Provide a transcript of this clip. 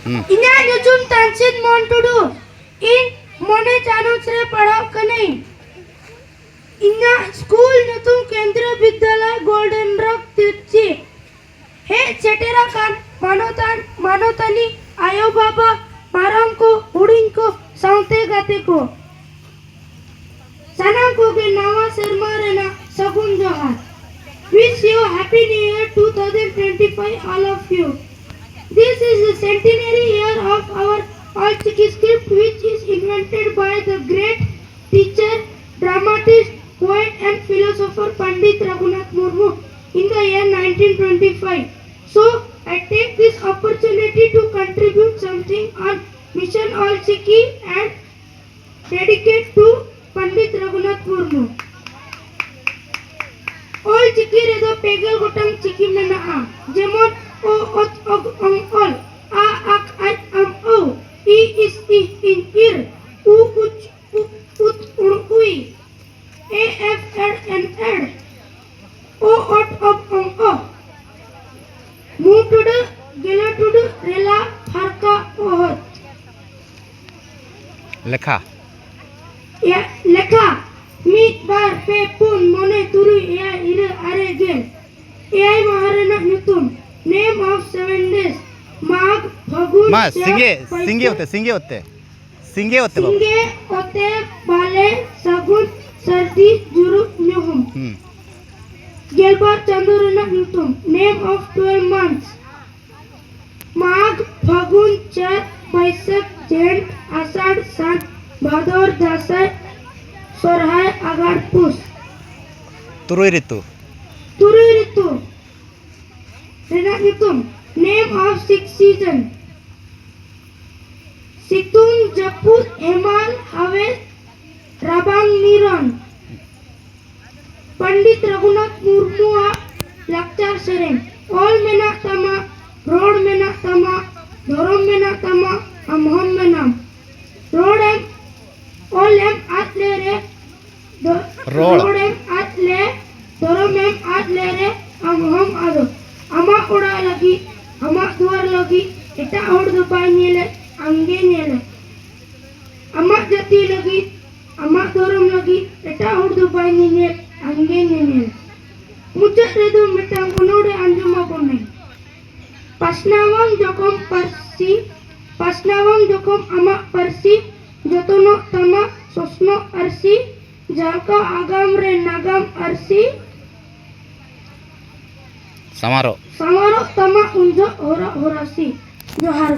इना ᱧᱩᱛᱩᱢ ᱛᱟᱱᱥᱤᱱ ᱢᱚᱱ ᱴᱩᱰᱩ ᱤᱧ ᱢᱚᱱᱮ ᱪᱟᱱᱩᱪ ᱨᱮ ᱯᱟᱲᱦᱟᱣ ᱠᱟᱹᱱᱟᱹᱧ इना स्कूल ᱧᱩᱛᱩᱢ केंद्रीय विद्यालय गोल्डन रॉक तिरची हे सेटेरा कान मानोतानी आयो बाबा माराम को हुडिंग को साउते गाते को सानाम को के नवा शर्मा रेना सगुन जोहार wish you happy new year 2025 all of you. This is the centenary year of our OL CHIKI script, which is invented by the great teacher, dramatist, poet and philosopher Pandit Raghunath Murmu in the year 1925. So, I take this opportunity to contribute something on Mission OL CHIKI and dedicate to Pandit Raghunath Murmu. OL CHIKI redo pegel gotang chiki mena'a jemon o ot og ong ol a ak ai am o i is I in ir u uch ut ui a f ed n ed o ot og ong o mu tudu gela tudu rela harka ohot lekha ya lekha ᱢᱤᱫ ᱵᱟᱨ ᱯᱮ ᱯᱩᱱ ᱢᱚᱬᱮ ᱛᱩᱨᱩᱭ ᱮᱭᱟᱭ ᱤᱨᱟᱹᱞ ᱟᱨᱮ ᱜᱮᱞ ᱮᱭᱟᱭ ᱢᱟᱦᱟ ᱨᱮᱱᱟᱜ ᱧᱩᱛᱩᱢ नेम ऑफ 7 days माघ फागुन मा सिंगे होते बाले सगुन सर्दी जुरुक ᱧᱩᱦᱩᱢ गेलबार चांदो रेनाक ᱧᱩᱛᱩᱢ नेम ऑफ 12 months माघ फागुन चैत बैसाख जेठ आषाढ़ सान भादर दासय सोरहाय आगार पुस तुरुई ऋतु रेनाक ᱧᱩᱛᱩᱢ नेम ऑफ 6 season सितुंग जपुद हेमाल हावे राबांग निरन पंडित रघुनाथ मुर्मू लाक्चार सेरेन ऑल मेना तमा रोड मेना तमा धरम मेना तमा अमहम मेनाम रोड एम ऑल एम आतले रे रोड एम आतले धरम एम आतले रे अमहम आदो अमा ओड़ा लगी अमा दुआर लगी एटा होड़ दो बाय नेले अंगे नेले अमा जाति लगी अमा धरम लगी एटा होड़ दो बाय नेले अंगे नेले मुचाद रेदो मिटांग उनोडे अंजुमा बोने पासनावांग जोखम अमा परसी जतनो तमा सोसनो अरसी जाका आगाम रे नागाम अरसी समारो तमा उंजो होरासी जोहार